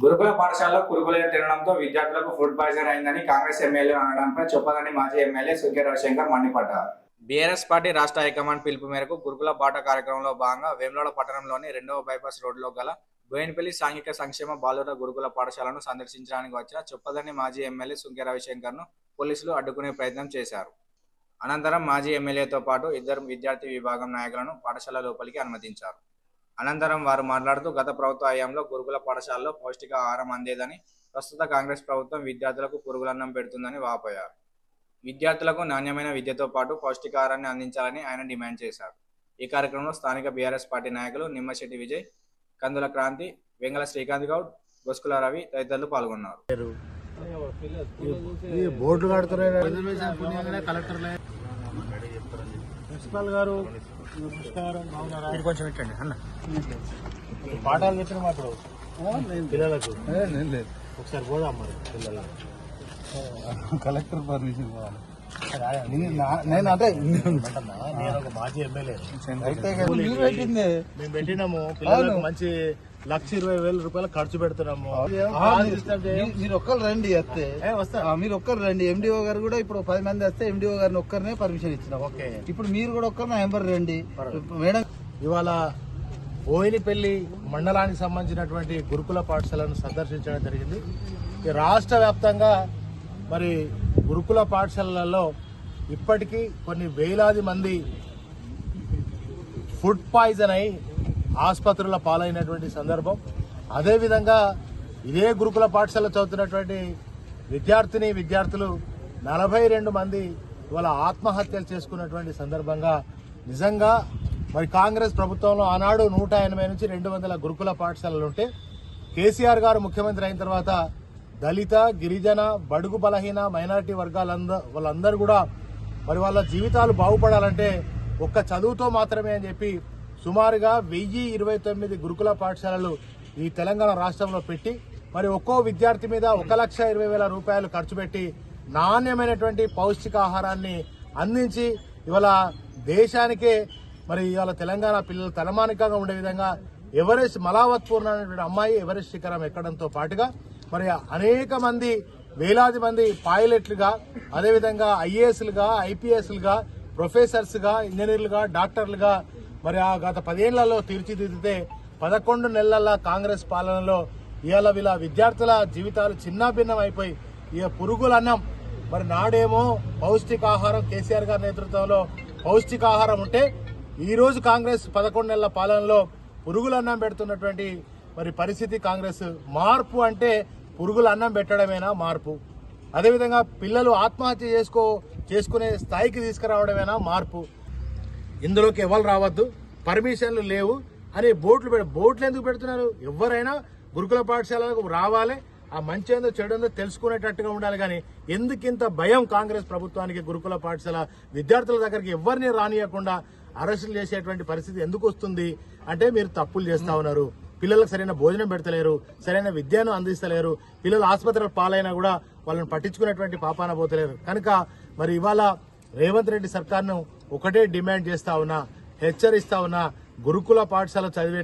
గురుకుల పాఠశాలలో కురుకులను తినడంతో విద్యార్థులకు ఫుడ్ పాయిజన్ అయిందని కాంగ్రెస్ ఎమ్మెల్యే అనడంపై చొప్పదండి మాజీ ఎమ్మెల్యే సుంకె రవిశంకర్ మండిపడ్డారు. బీఆర్ఎస్ పార్టీ రాష్ట్ర హైకమాండ్ పిలుపు మేరకు గురుకుల బాట కార్యక్రమంలో భాగంగా వేములవాడ పట్టణంలోని 2వ బైపాస్ రోడ్డులో గల బోయినపల్లి సాంఘిక సంక్షేమ బాలుర గురుకుల పాఠశాలను సందర్శించడానికి వచ్చిన చొప్పదండి మాజీ ఎమ్మెల్యే సుంకె రవిశంకర్ను పోలీసులు అడ్డుకునే ప్రయత్నం చేశారు. అనంతరం మాజీ ఎమ్మెల్యేతో పాటు ఇద్దరు విద్యార్థి విభాగం నాయకులను పాఠశాల లోపలికి అనుమతించారు. అనంతరం వారు మాట్లాడుతూ గత ప్రభుత్వ హయాంలో గురుకుల పాఠశాలలో పౌష్టికాహారం అందేదని, ప్రస్తుత కాంగ్రెస్ ప్రభుత్వం విద్యార్థులకు పురుగులన్నం పెడుతుందని వాపోయారు. విద్యార్థులకు నాణ్యమైన విద్యతో పాటు పౌష్టికాహారాన్ని అందించాలని ఆయన డిమాండ్ చేశారు. ఈ కార్యక్రమంలో స్థానిక బీఆర్ఎస్ పార్టీ నాయకులు నిమ్మశెట్టి విజయ్, కందుల క్రాంతి, వెంగళ శ్రీకాంత్ గౌడ్, గొస్కుల రవి తదితరులు పాల్గొన్నారు. ప్రిన్సిపాల్ గారు కొంచెం పెట్టండి అన్న. పాఠాలు చెప్పిన మాకు పిల్లలకు ఒకసారి పోదాం మరి పిల్లలు. కలెక్టర్ పర్మిషన్ కావాలి. నేను అంటే నేను ఒక మాజీ ఎమ్మెల్యే మేము పెట్టినాము. పిల్లలకు మంచి 1,20,000 రూపాయలు ఖర్చు పెడుతున్నాము. మీరు ఒక్కరు రండి వస్తే మీరు ఒక్కరు రండి. ఎండిఓ గారు కూడా ఇప్పుడు 10 మంది వస్తే ఎండిఓ గారిని ఒక్కరినే పర్మిషన్ ఇచ్చినాం. ఓకే, ఇప్పుడు మీరు కూడా ఒక్కరు మెంబర్ రండి మేడం. ఇవాళ బోయినపల్లి మండలానికి సంబంధించినటువంటి గురుకుల పాఠశాలను సందర్శించడం జరిగింది. రాష్ట్ర వ్యాప్తంగా మరి గురుకుల పాఠశాలలలో ఇప్పటికీ కొన్ని వేలాది మంది ఫుడ్ పాయిజన్ అయి ఆసుపత్రుల పాలైనటువంటి సందర్భం. అదేవిధంగా ఇదే గురుకుల పాఠశాల చదువుతున్నటువంటి విద్యార్థులు 42 మంది ఇవాళ ఆత్మహత్యలు చేసుకున్నటువంటి సందర్భంగా నిజంగా మరి కాంగ్రెస్ ప్రభుత్వంలో ఆనాడు 180 నుంచి 200 గురుకుల పాఠశాలలు ఉంటే కేసీఆర్ గారు ముఖ్యమంత్రి అయిన తర్వాత దళిత, గిరిజన, బడుగు బలహీన, మైనారిటీ వాళ్ళందరూ కూడా మరి వాళ్ళ జీవితాలు బాగుపడాలంటే ఒక్క చదువుతో మాత్రమే అని చెప్పి సుమారుగా 1029 గురుకుల పాఠశాలలు ఈ తెలంగాణ రాష్ట్రంలో పెట్టి మరి ఒక్కో విద్యార్థి మీద 1,20,000 రూపాయలు ఖర్చు పెట్టి నాణ్యమైనటువంటి పౌష్టికాహారాన్ని అందించి ఇవాళ దేశానికే మరి ఇవాళ తెలంగాణ పిల్లలు తలమానికంగా ఉండే విధంగా ఎవరెస్ట్ మలావత్ పూర్ణ అనేటువంటి అమ్మాయి ఎవరెస్ట్ శిఖరం ఎక్కడంతో పాటుగా మరి అనేక మంది వేలాది మంది పైలట్లుగా, అదేవిధంగా ఐఏఎస్లుగా, ఐపీఎస్లుగా, ప్రొఫెసర్స్గా, ఇంజనీర్లుగా, డాక్టర్లుగా మరి ఆ గత 10 ఏళ్లలో తీర్చిదిద్దితే 11 నెలల కాంగ్రెస్ పాలనలో ఇవాళ వీళ్ళ విద్యార్థుల జీవితాలు చిన్నాభిన్నం అయిపోయి ఇక పురుగులన్నం. మరి నాడేమో పౌష్టికాహారం కేసీఆర్ గారి నేతృత్వంలో పౌష్టికాహారం ఉంటే ఈరోజు కాంగ్రెస్ 11 నెలల పాలనలో పురుగులన్నం పెడుతున్నటువంటి మరి పరిస్థితి కాంగ్రెస్. మార్పు అంటే పురుగుల అన్నం పెట్టడమేనా మార్పు? అదేవిధంగా పిల్లలు ఆత్మహత్య చేసుకునే స్థాయికి తీసుకురావడమేనా మార్పు? ఇందులోకి ఎవరు రావద్దు, పర్మిషన్లు లేవు అని బోర్డులు ఎందుకు పెడుతున్నారు? ఎవరైనా గురుకుల పాఠశాలకు రావాలి, ఆ మంచి ఏందో చెడు తెలుసుకునేటట్టుగా ఉండాలి. కానీ ఎందుకింత భయం కాంగ్రెస్ ప్రభుత్వానికి? గురుకుల పాఠశాల విద్యార్థుల దగ్గరికి ఎవరిని రానియకుండా అరెస్టులు చేసేటువంటి పరిస్థితి ఎందుకు వస్తుంది అంటే మీరు తప్పులు చేస్తా ఉన్నారు. పిల్లలకు సరైన భోజనం పెడతలేరు, సరైన విద్యను అందిస్తలేరు. పిల్లలు ఆసుపత్రులకు పాలైనా కూడా వాళ్ళని పట్టించుకునేటువంటి పాపాన పోతలేరు. కనుక మరి ఇవాళ రేవంత్ రెడ్డి సర్కార్ను ఒకటే డిమాండ్ చేస్తా ఉన్నా, హెచ్చరిస్తా ఉన్నా, గురుకుల పాఠశాల చదివే